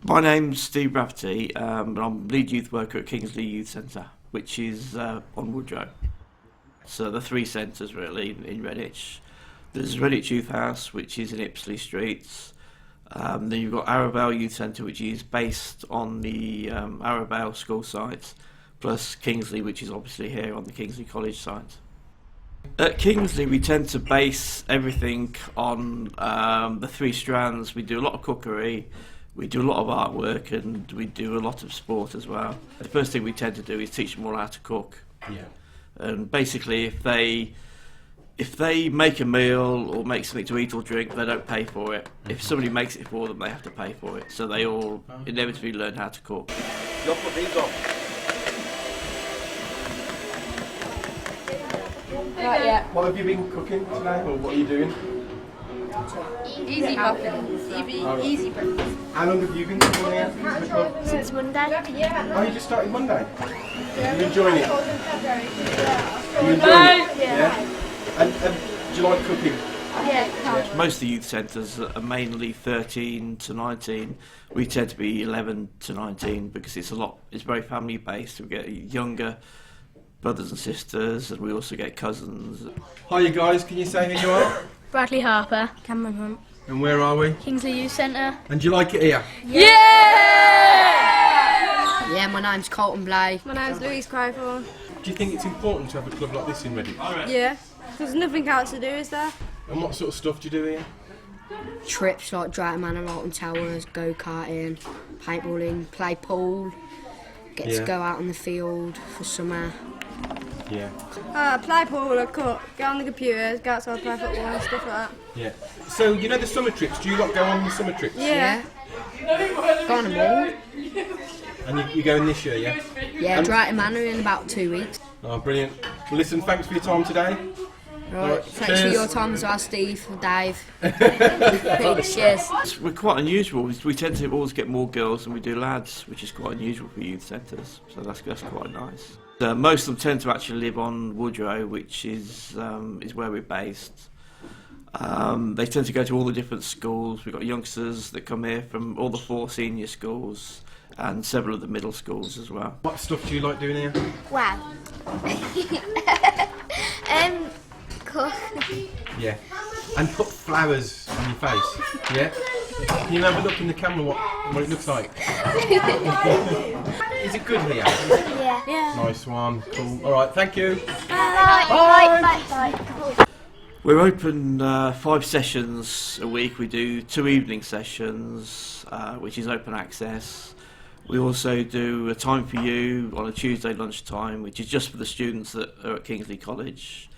My name's Steve Rafferty, and I'm lead youth worker at Kingsley Youth Centre, which is on Woodrow. So the three centres really in Redditch. There's Redditch Youth House, which is in Ipsley Streets. Then you've got Arrowvale Youth Centre, which is based on the Arrowvale school site, plus Kingsley, which is obviously here on the Kingsley College site. At Kingsley, we tend to base everything on the three strands. We do a lot of cookery, we do a lot of artwork, and we do a lot of sport as well. The first thing we tend to do is teach them all how to cook. Yeah. And basically, if they make a meal or make something to eat or drink, they don't pay for it. If somebody makes it for them, they have to pay for it. So they all inevitably learn how to cook. You'll put these on. Right, yeah. What have you been cooking today, or what are you doing? Easy muffins. Easy breakfast. How long have you been cooking here in the club? Since Monday. Oh, you just started Monday? Are you enjoying it? Are you enjoying it? Yeah. And do you like cooking? Yeah. Most of the youth centres are mainly 13 to 19. We tend to be 11 to 19 because it's very family based. We get younger brothers and sisters, and we also get cousins. Hi you guys, can you say who you are? Bradley Harper. Cameron Hunt. And where are we? Kingsley Youth Centre. And do you like it here? Yeah! Yeah, my name's Colton Blake. My name's Louise Craythorne. Do you think it's important to have a club like this in Redditch? Yeah, there's nothing else to do, is there? And what sort of stuff do you do here? Trips like Drayton Manor, Alton Towers, go-karting, paintballing, play pool, get to go out on the field for summer. Yeah. Play pool, I cook, get on the computers, go outside, play football and stuff like that. Yeah. So, you know the summer trips, do you lot go on the summer trips? Yeah. Go on them all. And you're going this year, yeah? Yeah, Drayton Manor in about 2 weeks. Oh, brilliant. Well, listen, thanks for your time today. Right, thanks cheers. for your time as well, Steve, Dave. Cheers. We're quite unusual. We tend to always get more girls than we do lads, which is quite unusual for youth centres. So that's quite nice. Most of them tend to actually live on Woodrow, which is where we're based. They tend to go to all the different schools. We've got youngsters that come here from all the 4 senior schools and several of the middle schools as well. What stuff do you like doing here? Wow. Cook. Yeah. And put flowers on your face. Yeah? Can you have a look in the camera what it looks like? Is it good here? Yeah. Nice one. Cool. Alright, thank you. Bye. We're open 5 sessions a week. We do 2 evening sessions, which is open access. We also do a time for you on a Tuesday lunchtime, which is just for the students that are at Kingsley College.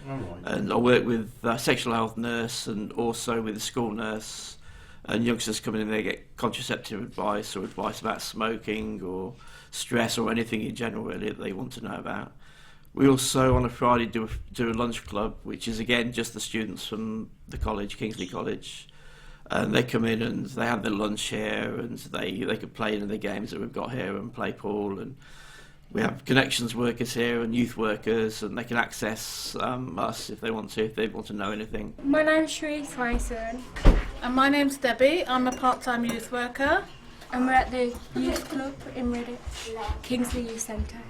And I work with a sexual health nurse and also with a school nurse. And youngsters come in and they get contraceptive advice or advice about smoking or stress or anything in general really that they want to know about. We also on a Friday do a lunch club, which is again just the students from the college, Kingsley College. And they come in and they have their lunch here and they can play in the games that we've got here and play pool. And we have connections workers here and youth workers, and they can access us if they want to know anything. My name's Sheree Swainson. And my name's Debbie. I'm a part-time youth worker. And we're at the youth club in Redditch, Kingsley Youth Centre.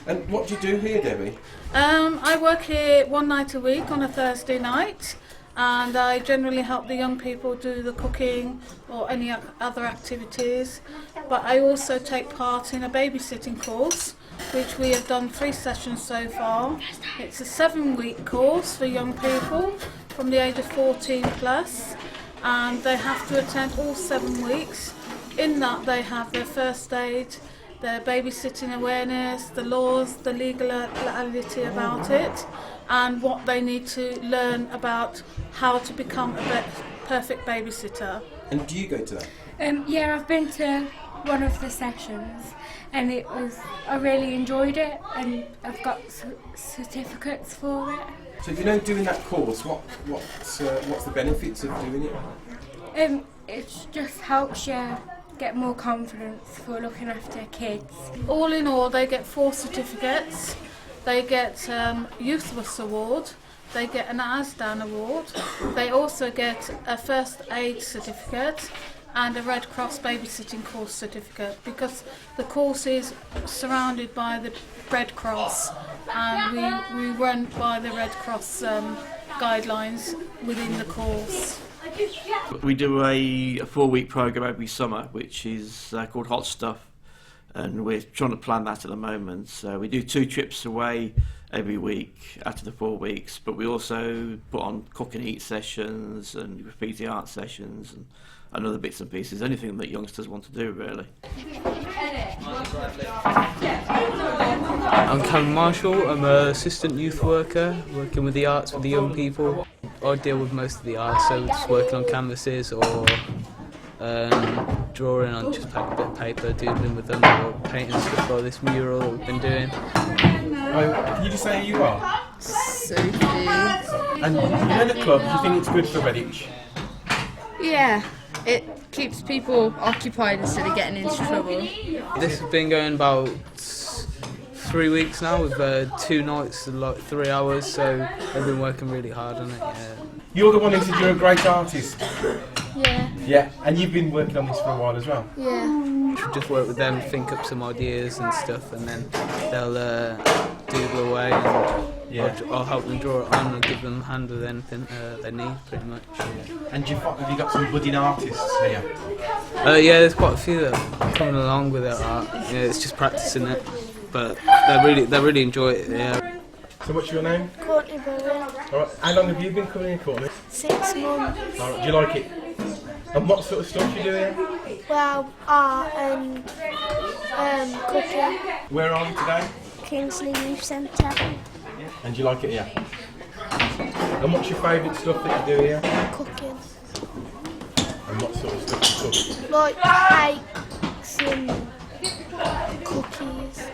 And what do you do here, Debbie? I work here 1 night a week on a Thursday night, and I generally help the young people do the cooking or any other activities. But I also take part in a babysitting course, which we have done 3 sessions so far. It's a 7-week course for young people from the age of 14 plus, and they have to attend all 7 weeks. In that they have their first aid, their babysitting awareness, the laws, the legality about it, and what they need to learn about how to become a perfect babysitter. And do you go to that? Yeah, I've been to one of the sessions and I really enjoyed it, and I've got certificates for it. So doing that course, what's the benefits of doing it? It just helps you get more confidence for looking after kids. All in all, they get 4 certificates. They get Youthworth Award, they get an ASDAN award, they also get a first aid certificate, and a Red Cross babysitting course certificate, because the course is surrounded by the Red Cross, and we run by the Red Cross guidelines within the course. We do a 4-week programme every summer, which is called Hot Stuff, and we're trying to plan that at the moment. So we do 2 trips away every week after the 4 weeks, but we also put on cook and eat sessions and graffiti art sessions and other bits and pieces, anything that youngsters want to do really. I'm Cameron Marshall. I'm an assistant youth worker working with the arts with the young people. I deal with most of the arts, so just working on canvases or drawing on just a bit of paper, doodling with them, or painting stuff like this mural that we've been doing. Can you just say who you are? Sophie. And you're in the club, do you think it's good for Redditch? Yeah, it keeps people occupied instead of getting into trouble. This has been going about 3 weeks now with 2 nights, like 3 hours, so they've been working really hard on it. Yeah. You're the one who said you're a great artist. Yeah. Yeah, and you've been working on this for a while as well. Yeah. Just work with them, think up some ideas and stuff, and then they'll doodle away, and I'll help them draw it on and give them a hand with anything they need, pretty much. And have you got some budding artists here? Yeah, there's quite a few that are coming along with their art. Yeah, it's just practicing it, but they really enjoy it. Yeah. So what's your name? Courtney Bowen, All right. How long have you been coming here, Courtney? 6 months. All right. Do you like it? And what sort of stuff do you do here? Well, art and cooking. Where are we today? Kingsley Youth Centre. And do you like it here? And what's your favourite stuff that you do here? Cooking. And what sort of stuff do you cook? Like cakes and cookies.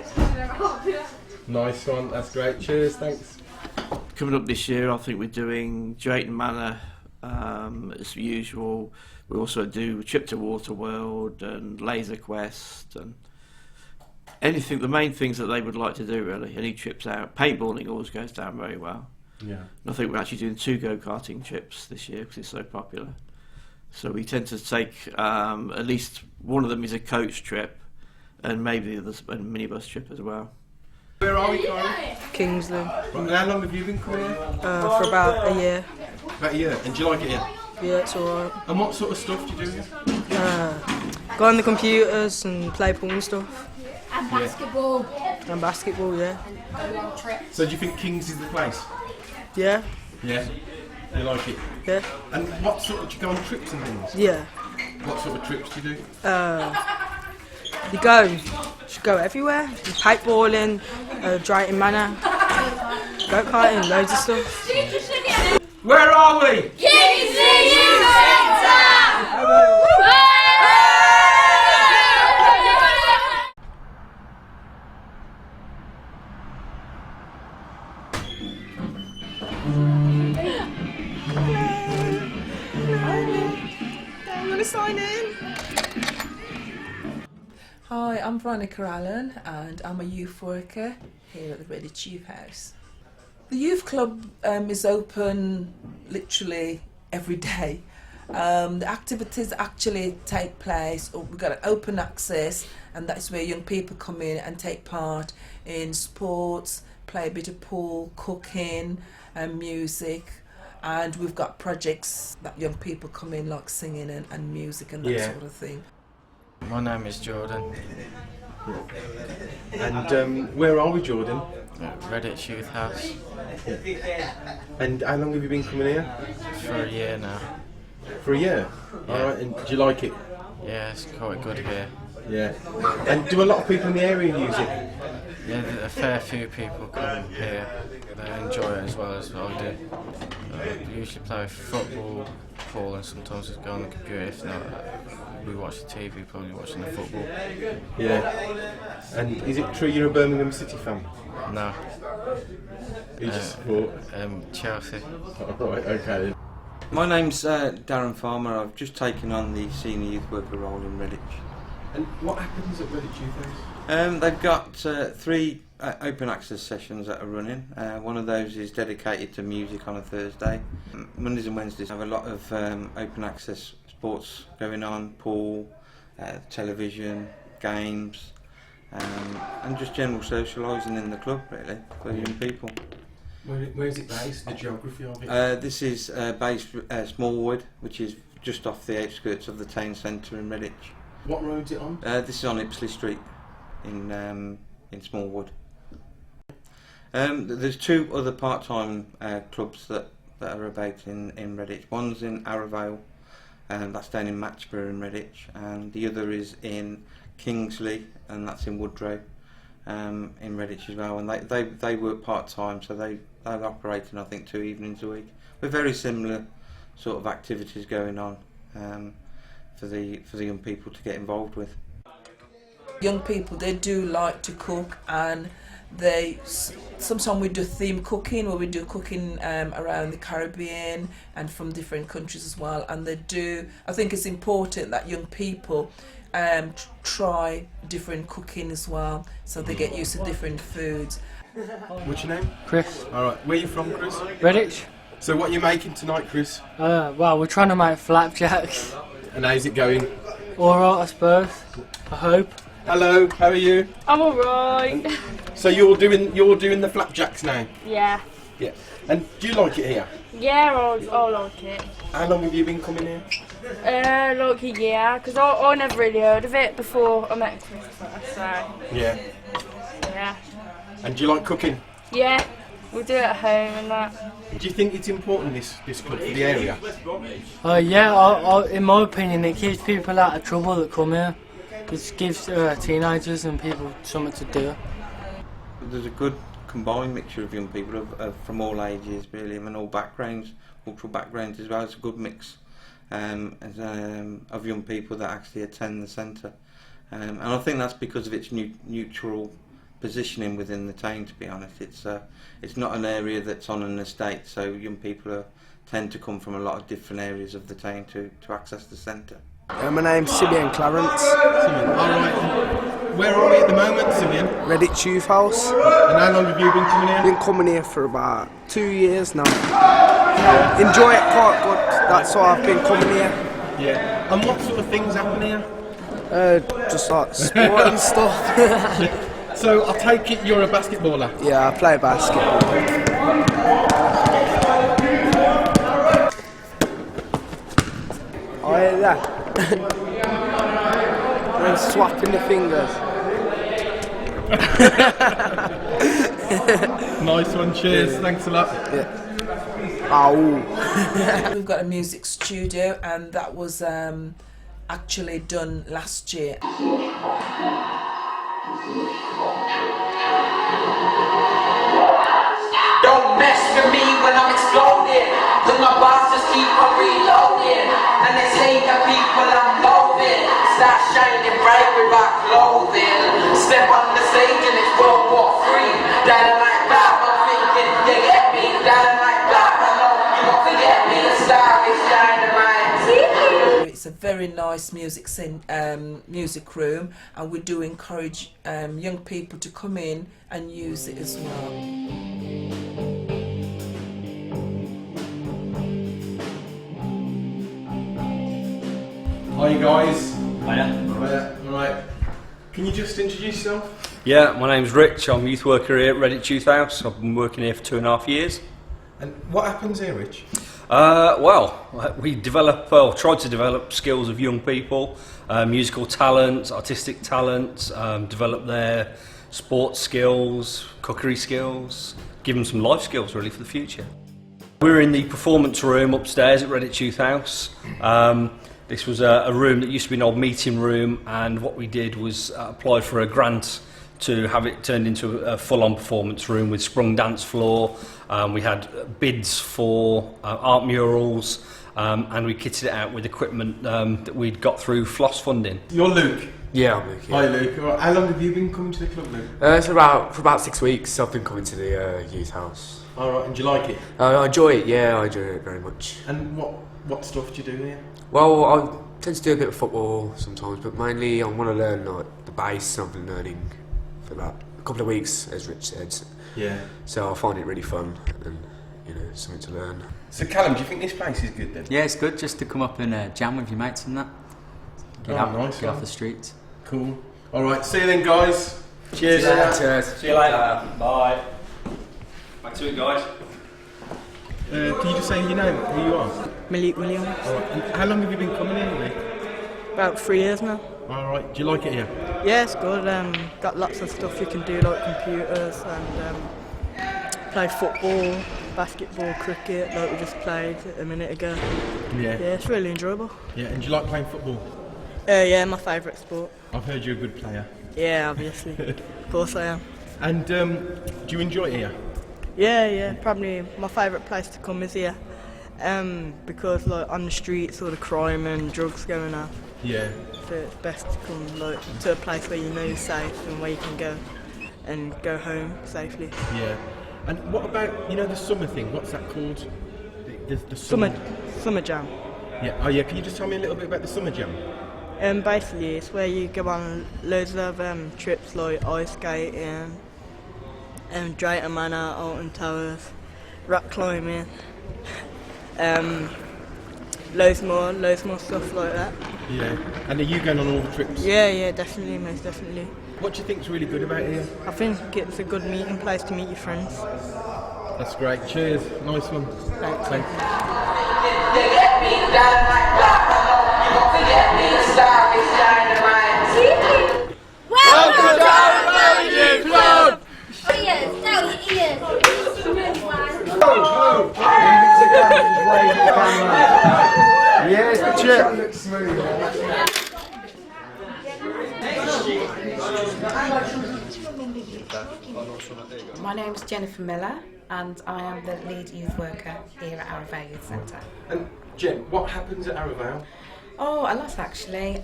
Nice one, that's great. Cheers, thanks. Coming up this year, I think we're doing Drayton Manor as usual. We also do a trip to Waterworld and Laser Quest and anything, the main things that they would like to do really. Any trips out. Paintballing always goes down very well. Yeah. And I think we're actually doing 2 go-karting trips this year because it's so popular. So we tend to take at least one of them is a coach trip and maybe the others a minibus trip as well. Where are we, Corinne? Kingsley. And how long have you been coming here? For about a year. About a year. And do you like it here? Yeah, it's alright. And what sort of stuff do you do here? Go on the computers and play pool and stuff. And basketball. And basketball, yeah. So do you think Kings is the place? Yeah, Yeah. You like it? yeah, And what sort of, do you go on trips and things? yeah. What sort of trips do you do? You should go everywhere. You paintballing, Drayton Manor, go-karting, loads of stuff. Where are we? Kingsley Youth Centre! I'm going to sign in. Hi, I'm Veronica Allen and I'm a youth worker here at the Redditch Youth House. The youth club is open literally every day. The activities actually take place, we've got an open access, and that's where young people come in and take part in sports, play a bit of pool, cooking and music. And we've got projects that young people come in, like singing and music and that sort of thing. My name is Jordan. And where are we, Jordan? At Redditch Youth House. And how long have you been coming here? For a year now. For a year? Yeah. Alright, and do you like it? Yeah, it's quite good here. Yeah. And do a lot of people in the area use it? Yeah, a fair few people come here. They enjoy it as well as I do. We usually play football, pool, and sometimes just go on the computer. If not, we watch the TV, probably watching the football. Yeah. And is it true you're a Birmingham City fan? No. Who do you support? Chelsea. Alright, okay. My name's Darren Farmer. I've just taken on the senior youth worker role in Redditch. And what happens at Redditch Youth House? They've got 3 open access sessions that are running. One of those is dedicated to music on a Thursday. Mondays and Wednesdays have a lot of open access sports going on, pool, television, games, and just general socialising in the club really for young people. Where is it based? The geography of it? This is based Smallwood, which is just off the outskirts of the town centre in Redditch. What road's it on? This is on Ipsley Street in Smallwood. There's 2 other part-time clubs that are about in Redditch. One's in Arravale, that's down in Matchborough in Redditch, and the other is in Kingsley, and that's in Woodrow in Redditch as well. And they work part-time, so they're operating I think 2 evenings a week. With very similar sort of activities going on for the young people to get involved with. Young people, they do like to cook, and sometimes we do theme cooking where we do cooking around the Caribbean and from different countries as well. And I think it's important that young people try different cooking as well, so they get used to different foods. What's your name? Chris. Alright, where are you from, Chris? Redditch. So what are you making tonight, Chris? Well, we're trying to make flapjacks. And how's it going? Alright, I suppose. I hope. Hello, how are you? I'm alright. So you're doing the flapjacks now? Yeah. Yeah. And do you like it here? Yeah, I like it. How long have you been coming here? Like a year, because I never really heard of it before I met Christmas, so... Yeah. Yeah. And do you like cooking? Yeah, we do it at home and that. Do you think it's important, this club, for the area? Yeah, in my opinion, it keeps people out of trouble that come here. It gives teenagers and people something to do. There's a good combined mixture of young people from all ages really, and all backgrounds, cultural backgrounds as well. It's a good mix of young people that actually attend the centre, and I think that's because of its neutral positioning within the town. To be honest, it's not an area that's on an estate, so young people tend to come from a lot of different areas of the town to access the centre. My name's Simeon Clarence. Simeon, alright. Where are we at the moment, Simeon? Redditch Youth House. And how long have you been coming here? Been coming here for about 2 years now. Enjoy it quite good, that's why I've been coming here. Yeah. And what sort of things happen here? Just like sport and stuff. So I take it you're a basketballer? Yeah, I play basketball. Oh yeah, that. And swapping the fingers. Nice one, cheers, thanks a lot. Yeah. Ow. We've got a music studio, and that was actually done last year. Don't mess with me when I'm exploding, cause my boss just keep on reloading, and they say that people I'm loathing, start shining bright with our clothing, step on the stage and it's World War III, that like that, I'm thinking, you get me, that like that, I know you won't forget me, the star is shining bright. It's a very nice music room, and we do encourage young people to come in and use it as well. Hi guys. Hiya. Alright. Can you just introduce yourself? Yeah, my name's Rich. I'm a youth worker here at Redditch Youth House. I've been working here for 2.5 years. And what happens here, Rich? Well, we try to develop skills of young people, musical talents, artistic talents, develop their sports skills, cookery skills, give them some life skills really for the future. We're in the performance room upstairs at Redditch Youth House. This was a room that used to be an old meeting room, and what we did was apply for a grant to have it turned into a full-on performance room with sprung dance floor. We had bids for art murals, and we kitted it out with equipment that we'd got through FLOSS funding. You're Luke? Yeah, I'm Luke. Yeah. Hi Luke. How long have you been coming to the club, Luke? For about 6 weeks I've been coming to the youth house. Alright, and do you like it? I enjoy it, yeah, I enjoy it very much. And what stuff do you do here? Well, I tend to do a bit of football sometimes, but mainly I want to learn like the bass. I've been learning for about a couple of weeks, as Rich said. Yeah. So I find it really fun, and something to learn. So Callum, do you think this place is good then? Yeah, it's good just to come up and jam with your mates and that. Get Nice. off the streets. Cool. All right, see you then, guys. Cheers. Cheers. See you later. Bye. Back to it, guys. Can you just say your name, who you are? Malik Williams. All right. And how long have you been coming in, Lee? About 3 years now. All right. Do you like it here? Yeah, it's good. Got lots of stuff you can do, like computers and play football, basketball, cricket, like we just played a minute ago. Yeah. Yeah, it's really enjoyable. Yeah, and do you like playing football? Yeah, my favourite sport. I've heard you're a good player. Yeah, obviously. Of course I am. And do you enjoy it here? Yeah, probably my favourite place to come is here. Because like on the streets all the crime and drugs going on. Yeah. So it's best to come like to a place where you know you're safe and where you can go and go home safely. Yeah. And what about, the summer thing? What's that called? The Summer jam. Yeah. Oh yeah, can you just tell me a little bit about the summer jam? Basically it's where you go on loads of trips like ice skating, Drayton Manor, Alton Towers, rock climbing, loads more stuff like that. Yeah. And are you going on all the trips? Yeah, definitely, most definitely. What do you think's really good about it here? I think it's a good meeting place to meet your friends. That's great. Cheers. Nice one. Thanks. Welcome to our Youth Club! Yes, the chip. My name's Jennifer Miller and I am the lead youth worker here at Arravale Youth Centre. And Jen, what happens at Arravale? Oh, a lot actually.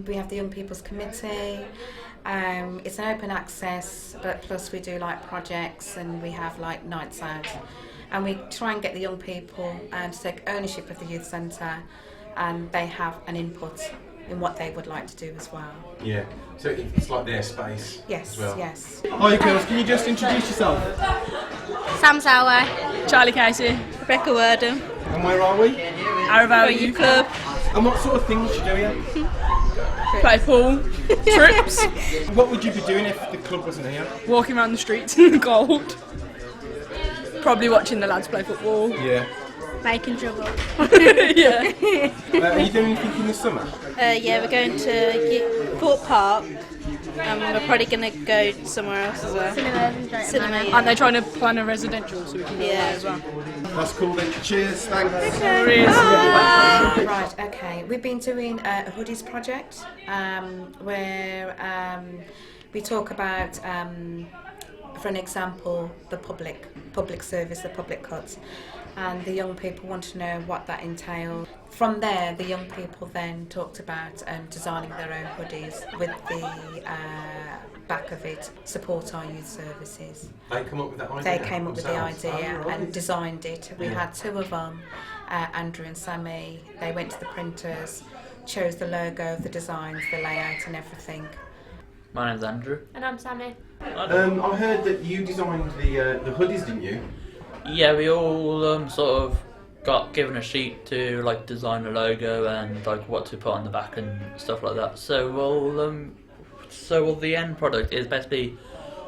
We have the Young People's Committee. It's an open access, but plus we do like projects and we have like nights out. And we try and get the young people to take ownership of the youth centre, and they have an input in what they would like to do as well. Yeah, so it's like their space as well. Yes. Hi girls, can you just introduce yourself? Sam Sauer, Charlie Casey, Rebecca Wordham. And where are we? Arravale Youth Club. And what sort of things do you do here? Play pool, trips. What would you be doing if the club wasn't here? Walking around the streets in the cold. Probably watching the lads play football. Yeah. Making trouble. Yeah. Are you doing anything in the summer? Yeah, we're going to Court Park. We're probably going to go somewhere else as well. Cinema. And they're trying to plan a residential so we can go there as well. That's cool then. Cheers, thanks. Right, okay. We've been doing a hoodies project where we talk about, for an example, the public service, the public cuts, and the young people want to know what that entails. From there, the young people then talked about designing their own hoodies with the back of it, support our youth services. They come up with that idea? They came up with the idea and designed it. We Yeah. had two of them, Andrew and Sammy. They went to the printers, chose the logo, the designs, the layout and everything. My name's Andrew. And I'm Sammy. I heard that you designed the hoodies, didn't you? Yeah, we all sort of got given a sheet to like design a logo and like what to put on the back and stuff like that. So the end product is basically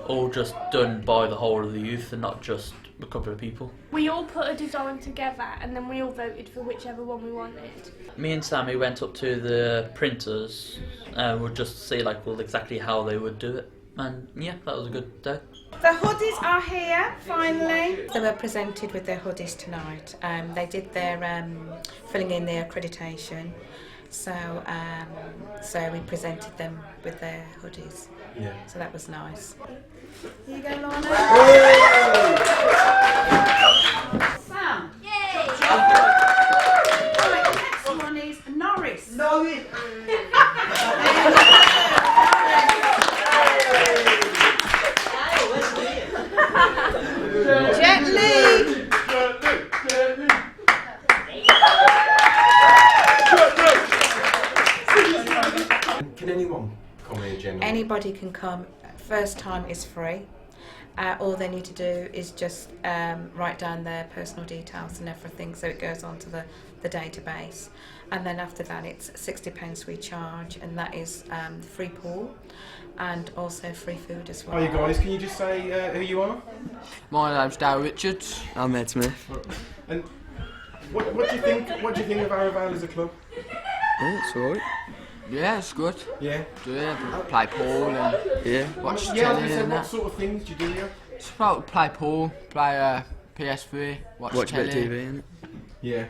all just done by the whole of the youth and not just a couple of people. We all put a design together and then we all voted for whichever one we wanted. Me and Sammy went up to the printers and would just see like exactly how they would do it. And yeah, that was a good day. The hoodies are here, finally. They were presented with their hoodies tonight. They did their filling in their accreditation. So we presented them with their hoodies. Yeah. So that was nice. Here you go, Lorna. Sam. Yay! Right, next one is Norris. Norris. Jet Li. Can anyone come here, Jen? Anybody can come. First time is free. All they need to do is just write down their personal details and everything, so it goes onto the database. And then after that, it's £60 we charge, and that is free pool and also free food as well. Hi, you guys. Can you just say who you are? My name's Dale Richards. I'm Ed Smith. And what do you think? What do you think of Arravale as a club? Yeah, it's alright. Yeah, it's good. Yeah. Play pool and watch telly and what that. sort of things do you do here? It's about play pool, play PS3, watch a telly. bit of TV, innit? Yeah.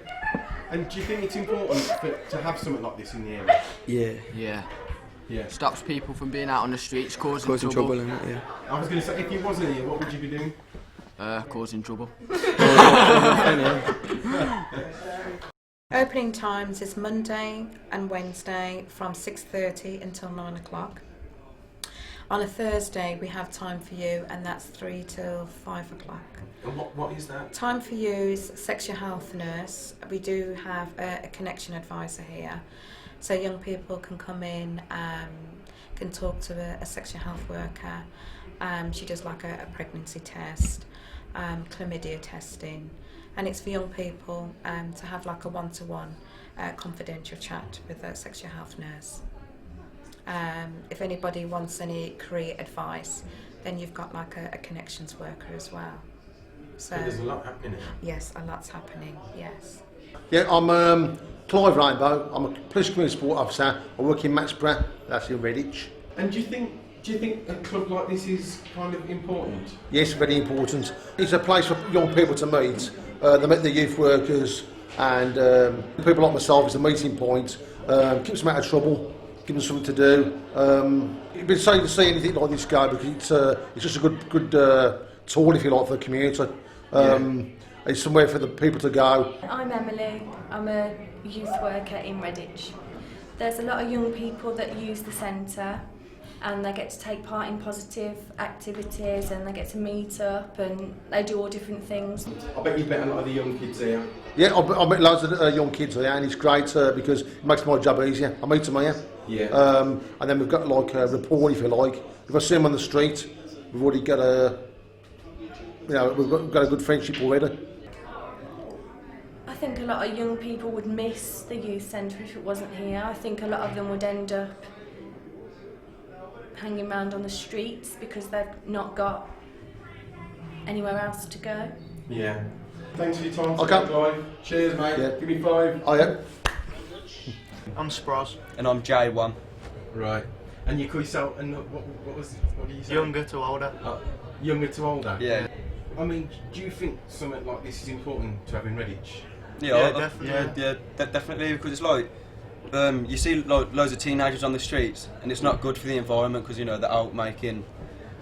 And do you think it's important to have something like this in the area? Yeah. Yeah. Yeah. Stops people from being out on the streets, causing trouble, innit? Yeah. I was going to say, if you wasn't here, what would you be doing? Causing trouble. Opening times is Monday and Wednesday from 6:30 until 9 o'clock. On a Thursday we have time for you, and that's 3 till 5 o'clock. And what is that? Time for you is sexual health nurse. We do have a connection advisor here, so young people can come in, can talk to a sexual health worker. She does like a pregnancy test, chlamydia testing, and it's for young people to have like a one-to-one confidential chat with a sexual health nurse. If anybody wants any career advice, then you've got like a connections worker as well. So there's a lot happening here. Yes, a lot's happening, yes. Yeah, I'm Clive Rainbow. I'm a police community support officer. I work in Maxborough, that's in Redditch. And do you think a club like this is kind of important? Yes, very important. It's a place for young people to meet. They meet the youth workers, and people like myself. It's a meeting point. Keeps them out of trouble, gives them something to do. It'd be sad to see anything like this go, because it's just a good tool, if you like, for the community. It's somewhere for the people to go. I'm Emily. I'm a youth worker in Redditch. There's a lot of young people that use the centre, and they get to take part in positive activities, and they get to meet up, and they do all different things. I bet you met a lot of the young kids here. Yeah, I met loads of young kids here, and it's great because it makes my job easier. I meet them here. Yeah. And then we've got like a rapport, if you like. If I see them on the street, we've already got we've got a good friendship already. I think a lot of young people would miss the youth centre if it wasn't here. I think a lot of them would end up hanging around on the streets because they've not got anywhere else to go. Yeah. Thanks for your time. Okay. Clive. Cheers, mate. Yeah. Give me 5. Oh, yeah. I'm Sproz. And I'm J1. Right. And you call yourself, and what do you say? Younger to older. Younger to older? Yeah. I mean, do you think something like this is important to have in Redditch? Yeah, definitely. Definitely, because it's like, you see like, loads of teenagers on the streets, and it's not good for the environment, because, you know, they're out making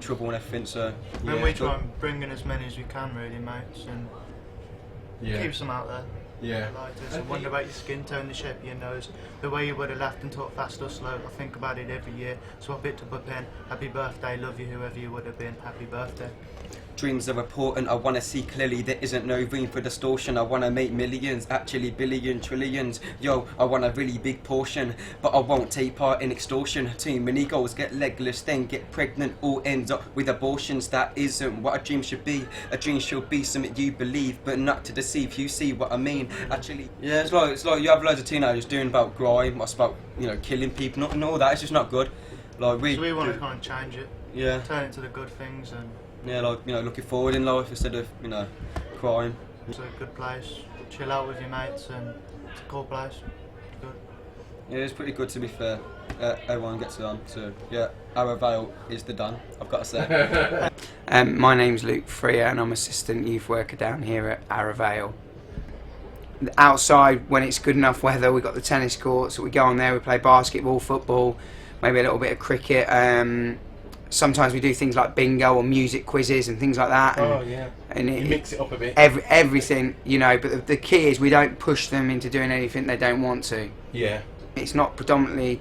trouble and everything, so... And we try and bring in as many as we can, really, mates, and keeps them out there. Yeah. Like this. I wonder about your skin tone, the shape of your nose, the way you would have laughed and talked fast or slow. I think about it every year. Swap it to a pen. Happy birthday, love you, whoever you would have been. Happy birthday. Dreams are important, I want to see clearly, there isn't no room for distortion. I want to make millions, actually billion, trillions. Yo, I want a really big portion, but I won't take part in extortion. Too many goals, get legless, then get pregnant, all ends up with abortions. That isn't what a dream should be. A dream should be something you believe, but not to deceive. You see what I mean? Actually, yeah, it's like you have loads of teenagers doing about grime, it's about, you know, killing people, and all that. It's just not good. Like So we want to kind of change it. Yeah. Turn it to the good things and. Yeah, like, you know, looking forward in life instead of, you know, crime. It's a good place. Chill out with your mates, and it's a cool place. It's good. Yeah, it's pretty good, to be fair. Everyone gets it on, so yeah, Arravale is the done, I've got to say. My name's Luke Freer, and I'm assistant youth worker down here at Arravale. Outside, when it's good enough weather, we've got the tennis courts, so we go on there, we play basketball, football, maybe a little bit of cricket. Sometimes we do things like bingo or music quizzes and things like that. Oh yeah. And you mix it up a bit. Everything, you know. But the key is we don't push them into doing anything they don't want to. Yeah. It's not predominantly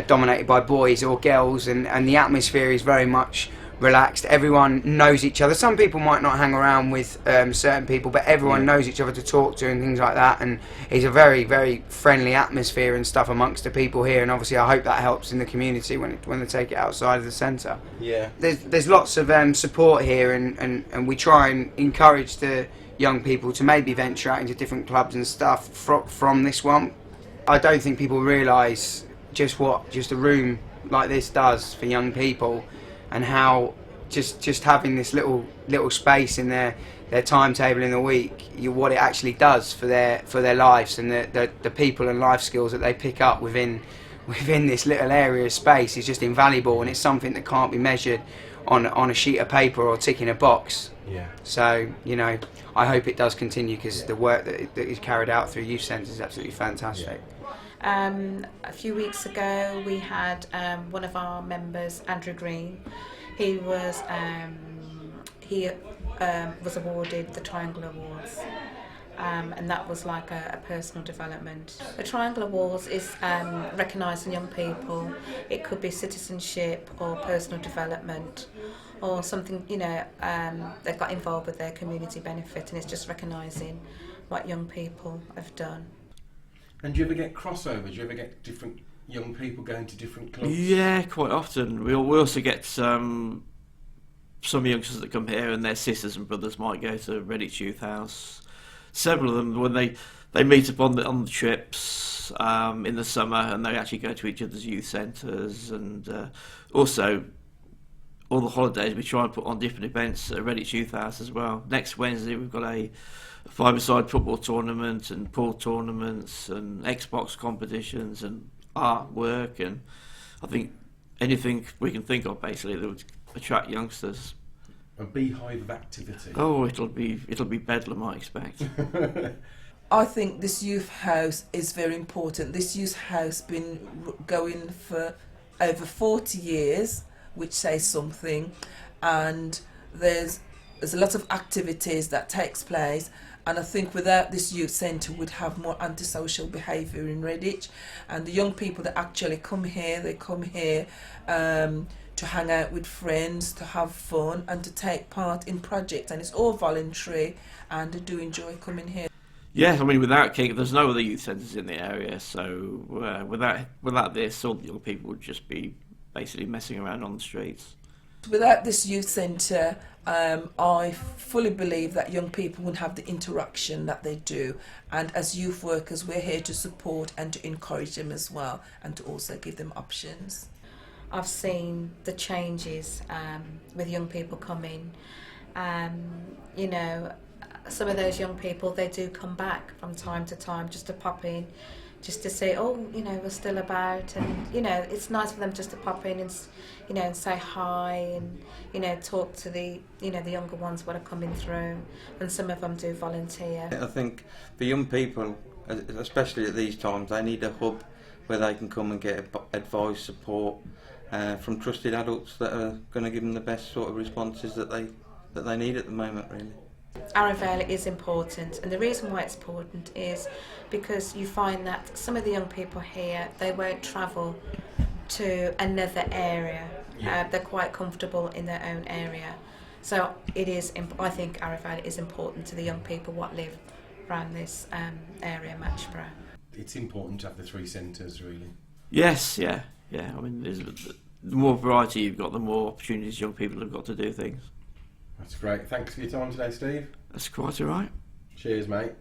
dominated by boys or girls, and the atmosphere is very much relaxed. Everyone knows each other. Some people might not hang around with certain people, but everyone knows each other to talk to and things like that. And it's a very, very friendly atmosphere and stuff amongst the people here. And obviously, I hope that helps in the community when they take it outside of the centre. Yeah. There's lots of support here, and we try and encourage the young people to maybe venture out into different clubs and stuff from this one. I don't think people realise just what a room like this does for young people, and how just having this little space in their timetable in the week, what it actually does for their lives, and the people and life skills that they pick up within this little area of space is just invaluable, and it's something that can't be measured on a sheet of paper or ticking a box. Yeah. So, you know, I hope it does continue, because the work that is carried out through youth centres is absolutely fantastic. A few weeks ago we had one of our members, Andrew Green. He was awarded the Triangle Awards, and that was like a personal development. The Triangle Awards is recognising young people. It could be citizenship or personal development, or something, you know, they've got involved with their community benefit, and it's just recognising what young people have done. And do you ever get crossover? Do you ever get different young people going to different clubs? Yeah, quite often. We also get some youngsters that come here, and their sisters and brothers might go to Redditch Youth House. Several of them, when they meet up on the trips in the summer, and they actually go to each other's youth centres, and also all the holidays we try and put on different events at Redditch Youth House as well. Next Wednesday we've got a five-a-side football tournament and pool tournaments and Xbox competitions and artwork, and I think anything we can think of basically that would attract youngsters. A beehive of activity. Oh, it'll be bedlam, I expect. I think this youth house is very important. This youth house been going for over 40 years, which says something, and there's a lot of activities that takes place. And I think without this youth centre, we'd have more antisocial behaviour in Redditch. And the young people that actually come here, they come here to hang out with friends, to have fun, and to take part in projects. And it's all voluntary, and they do enjoy coming here. Yeah, I mean, without King, there's no other youth centres in the area, so without this, all the young people would just be basically messing around on the streets. Without this youth centre, I fully believe that young people wouldn't have the interaction that they do, and as youth workers we're here to support and to encourage them as well, and to also give them options. I've seen the changes with young people coming. You know, some of those young people, they do come back from time to time just to pop in, just to say, oh, you know, we're still about, and you know, it's nice for them just to pop in and, you know, and say hi, and you know, talk to the, you know, the younger ones that are coming through, and some of them do volunteer. I think for young people, especially at these times, they need a hub where they can come and get advice, support from trusted adults that are going to give them the best sort of responses that they need at the moment, really. Arravale is important, and the reason why it's important is because you find that some of the young people here, they won't travel to another area. They're quite comfortable in their own area, so it is. I think Arravale is important to the young people what live around this area, Matchborough. It's important to have the three centres, really. Yes, yeah. I mean, the more variety you've got, the more opportunities young people have got to do things. That's great. Thanks for your time today, Steve. That's quite all right. Cheers, mate.